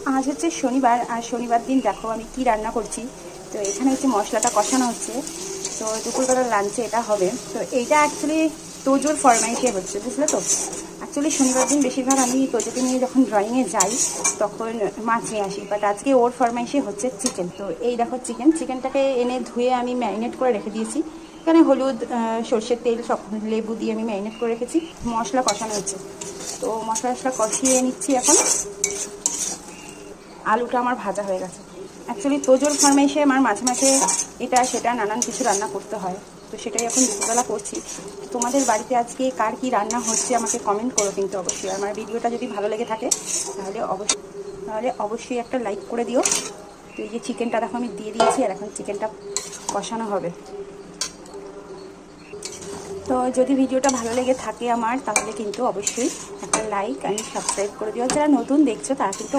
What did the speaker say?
আজ হচ্ছে শনিবার, আর শনিবার দিন দেখো আমি কি রান্না করছি। তো এখানে হচ্ছে মশলাটা কষানো হচ্ছে, তো দুপুরবেলার লাঞ্চে এটা হবে। তো এইটা অ্যাকচুয়ালি তোজোর ফরমাইশে হচ্ছে, বুঝলে তো। অ্যাকচুয়ালি শনিবার দিন বেশিরভাগ আমি তোজোকে নিয়ে যখন ড্রয়িংয়ে যাই তখন মাছ নিয়ে আসি, বাট আজকে ওর ফরমাইশে হচ্ছে চিকেন। তো এই দেখো চিকেনটাকে এনে ধুয়ে আমি ম্যারিনেট করে রেখে দিয়েছি। এখানে হলুদ, সর্ষের তেল, সব লেবু দিয়ে আমি ম্যারিনেট করে রেখেছি। মশলা কষানো হচ্ছে, তো মশলা কষিয়ে নিচ্ছি এখন। আলুটা আমার ভাজা হয়ে গেছে। অ্যাকচুয়ালি তোজোর ফরমাইশে আমার মাঝে মাঝে এটা সেটা নানান কিছু রান্না করতে হয়, তো সেটাই এখন দুপুরবেলা করছি। তোমাদের বাড়িতে আজকে কার কী রান্না হচ্ছে আমাকে কমেন্ট করো কিন্তু অবশ্যই। আমার ভিডিওটা যদি ভালো লেগে থাকে তাহলে অবশ্যই একটা লাইক করে দিও। তো এই যে চিকেনটা দেখো আমি দিয়ে দিয়েছি, আর এখন চিকেনটা কষানো হবে। তো যদি ভিডিওটা ভালো লেগে থাকে আমার, তাহলে কিন্তু অবশ্যই একটা লাইক অ্যান্ড সাবস্ক্রাইব করে দিও। যারা নতুন দেখছো তারা কিন্তু